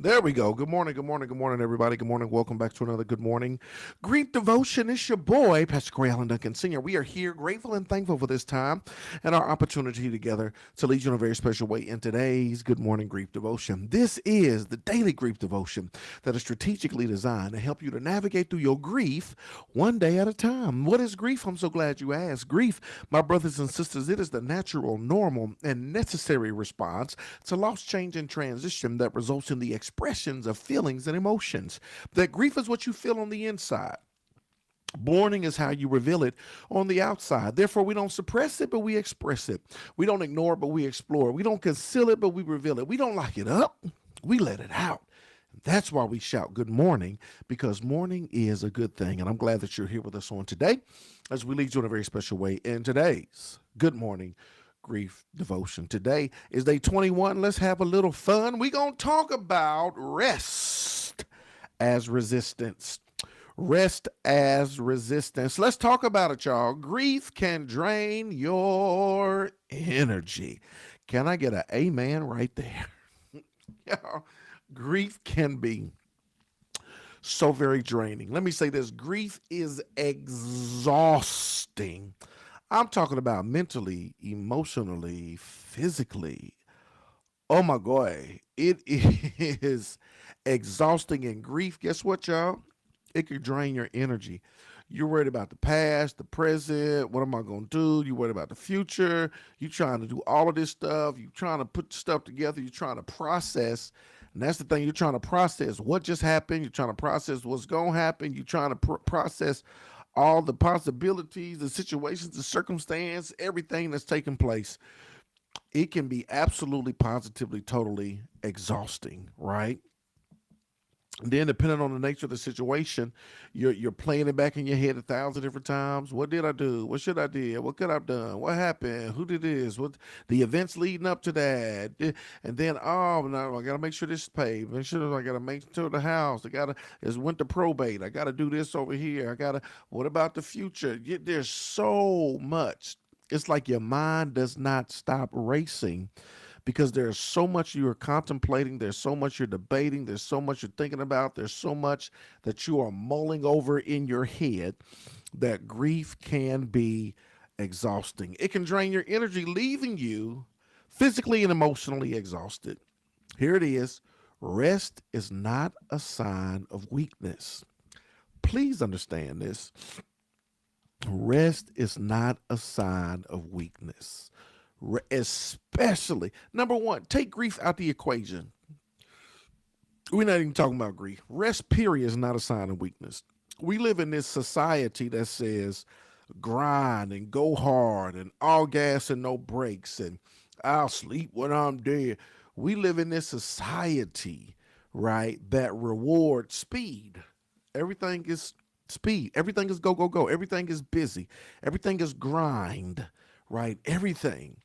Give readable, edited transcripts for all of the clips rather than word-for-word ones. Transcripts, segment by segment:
There we go. Good morning, everybody. Good morning. Welcome back to another Good Morning Greek Devotion. It's your boy, Pastor Corey Allen Duncan Sr. We are here grateful and thankful for this time and our opportunity together to lead you in a very special way in today's Good Morning Grief Devotion. This is the daily grief devotion that is strategically designed to help you to navigate through your grief one day at a time. What is grief? I'm so glad you asked. Grief, my brothers and sisters, it is the natural, normal, and necessary response to loss, change, and transition that results in the expressions of feelings and emotions. That grief is what you feel on the inside. Mourning is how you reveal it on the outside. Therefore, we don't suppress it, but we express it. We don't ignore it, but we explore it. We don't conceal it, but we reveal it. We don't lock it up, we let it out. That's why we shout good morning, because morning is a good thing. And I'm glad that you're here with us on today as we lead you in a very special way in today's Good Morning Grief Devotion. Today is day 21. Let's have a little fun. We're going to talk about rest as resistance. Rest as resistance. Let's talk about it, y'all. Grief can drain your energy. Can I get an amen right there? Y'all, grief can be so very draining. Let me say this: grief is exhausting. I'm talking about mentally, emotionally, physically. Oh my God, it is exhausting. And grief, guess what, y'all? It could drain your energy. You're worried about the past, the present. What am I going to do? You're worried about the future. You're trying to do all of this stuff. You're trying to put stuff together. You're trying to process. And that's the thing. You're trying to process what just happened. You're trying to process what's going to happen. You're trying to process all the possibilities, the situations, the circumstance, everything that's taking place. It can be absolutely, positively, totally exhausting, right? Then, depending on the nature of the situation, you're playing it back in your head 1,000 different times. What did I do? What should I did? What could I have done? What happened? Who did this? What the events leading up to that? And then, oh no, I gotta make sure this is paid. Make sure I gotta make sure the house. I gotta is went to probate. I gotta do this over here. I gotta. What about the future? There's so much. It's like your mind does not stop racing because there's so much you are contemplating, there's so much you're debating, there's so much you're thinking about, there's so much that you are mulling over in your head that grief can be exhausting. It can drain your energy, leaving you physically and emotionally exhausted. Here it is: rest is not a sign of weakness. Please understand this. Rest is not a sign of weakness. Especially, number one, take grief out the equation. We're not even talking about grief. Rest, period, is not a sign of weakness. We live in this society that says grind and go hard and all gas and no brakes and I'll sleep when I'm dead. We live in this society, right, that rewards speed. Everything is speed. Everything is go, go, go. Everything is busy. Everything is grind, right? Everything.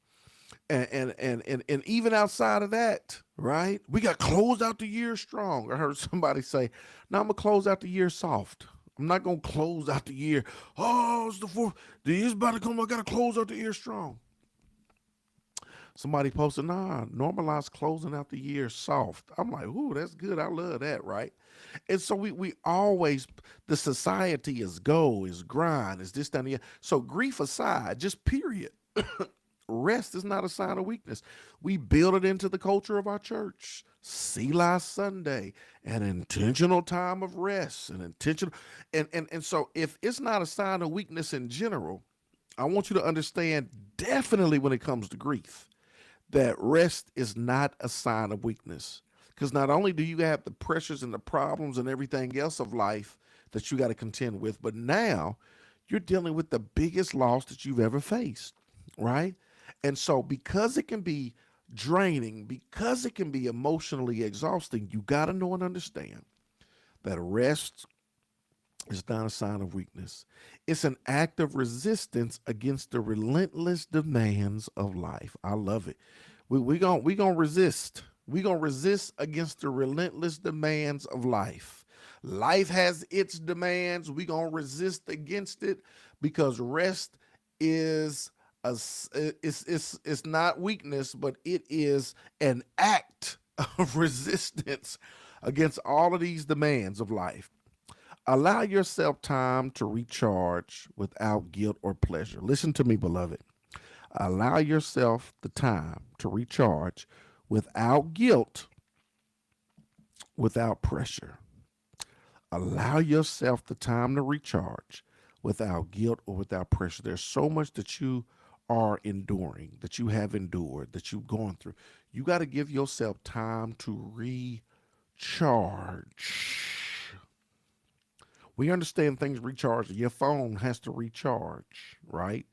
And even outside of that, right? We got closed out the year strong. I heard somebody say, "Now I'm gonna close out the year soft. I'm not gonna close out the year. Oh, it's the fourth. The year's about to come. I gotta close out the year strong." Somebody posted, "Nah, normalize closing out the year soft." I'm like, "Ooh, that's good. I love that, right?" And so we always, the society is go, is grind, is this, that, and the other. So grief aside, just period. Rest is not a sign of weakness. We build it into the culture of our church. Selah Sunday, an intentional time of rest, an intentional, and so if it's not a sign of weakness in general, I want you to understand definitely when it comes to grief that rest is not a sign of weakness. Because not only do you have the pressures and the problems and everything else of life that you got to contend with, but now you're dealing with the biggest loss that you've ever faced, right? And so, because it can be draining, because it can be emotionally exhausting, you got to know and understand that rest is not a sign of weakness. It's an act of resistance against the relentless demands of life. I love it. We gonna resist. We gonna resist against the relentless demands of life. Life has its demands. We gonna resist against it because rest is it's not weakness, but it is an act of resistance against all of these demands of life. Allow yourself time to recharge without guilt or pleasure. Listen to me, beloved. Allow yourself the time to recharge without guilt, without pressure. Allow yourself the time to recharge without guilt or without pressure. There's so much that you are enduring, that you have endured, that you've gone through. You got to give yourself time to recharge. We understand things recharge. Your phone has to recharge, right?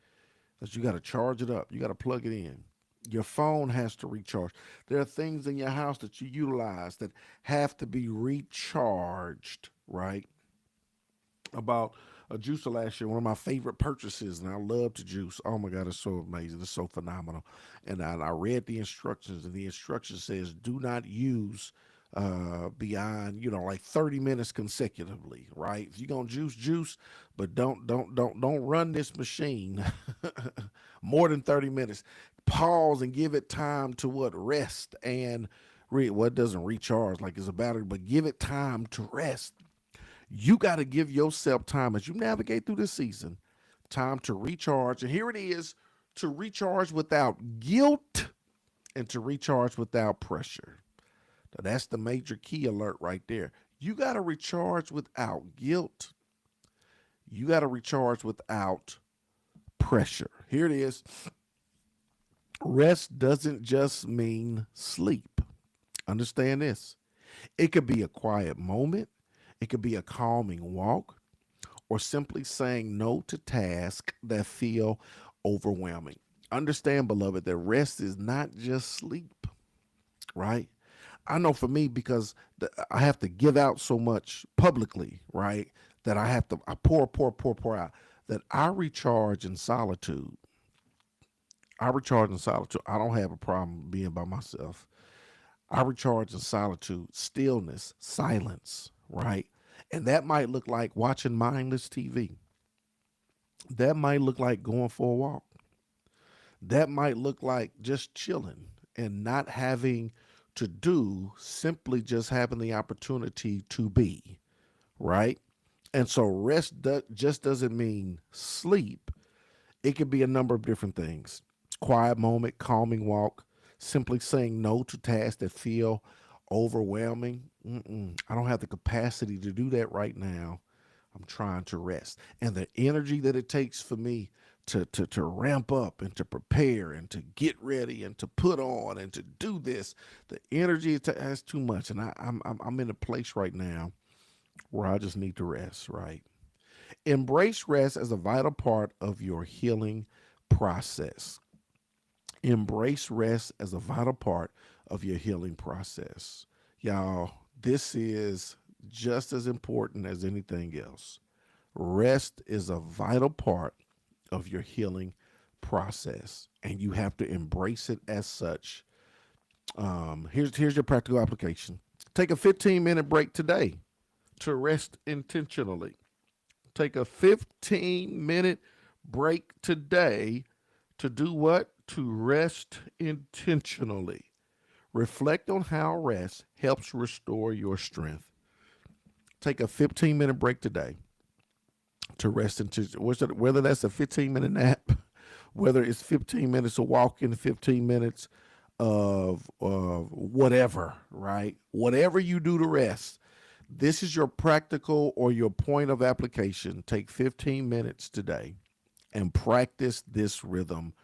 That you got to charge it up. You got to plug it in. Your phone has to recharge. There are things in your house that you utilize that have to be recharged, right? About a juicer last year, one of my favorite purchases, and I love to juice. Oh my God, it's so amazing. It's so phenomenal. And I read the instructions, and the instruction says do not use beyond, like 30 minutes consecutively, right? If you're gonna juice, but don't run this machine more than 30 minutes. Pause and give it time to what? Rest and what doesn't recharge like it's a battery, but give it time to rest. You got to give yourself time as you navigate through this season, time to recharge. And here it is, to recharge without guilt and to recharge without pressure. Now, that's the major key alert right there. You got to recharge without guilt. You got to recharge without pressure. Here it is. Rest doesn't just mean sleep. Understand this. It could be a quiet moment. It could be a calming walk, or simply saying no to tasks that feel overwhelming. Understand, beloved, that rest is not just sleep, right? I know for me, because I have to give out so much publicly, right? That I pour out. That I recharge in solitude. I recharge in solitude. I don't have a problem being by myself. I recharge in solitude, stillness, silence, right? And that might look like watching mindless TV. That might look like going for a walk. That might look like just chilling and not having to do, simply just having the opportunity to be, right? And so just doesn't mean sleep. It could be a number of different things. Quiet moment, calming walk, simply saying no to tasks that feel overwhelming. I don't have the capacity to do that right now. I'm trying to rest. And the energy that it takes for me to ramp up and to prepare and to get ready and to put on and to do this, the energy has too much. And I'm in a place right now where I just need to rest, right? Embrace rest as a vital part of your healing process. Embrace rest as a vital part of your healing process. Y'all, this is just as important as anything else. Rest is a vital part of your healing process, and you have to embrace it as such. Here's your practical application. Take a 15-minute break today to rest intentionally. Take a 15-minute break today to do what? To rest intentionally. Reflect on how rest helps restore your strength. Take a 15-minute break today to rest intentionally. Whether that's a 15-minute nap, whether it's 15 minutes of walking, 15 minutes of whatever, right? Whatever you do to rest, this is your practical or your point of application. Take 15 minutes today and practice this rhythm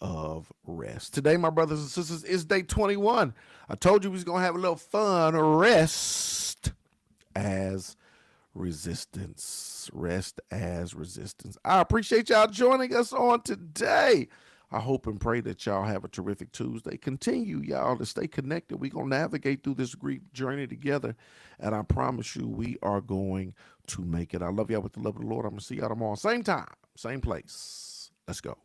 of rest. Today, my brothers and sisters, is day 21. I told you we was going to have a little fun. Rest as resistance. Rest as resistance. I appreciate y'all joining us on today. I hope and pray that y'all have a terrific Tuesday. Continue, y'all, to stay connected. We're going to navigate through this Greek journey together, and I promise you we are going to make it. I love y'all with the love of the Lord. I'm going to see y'all tomorrow. Same time, same place. Let's go.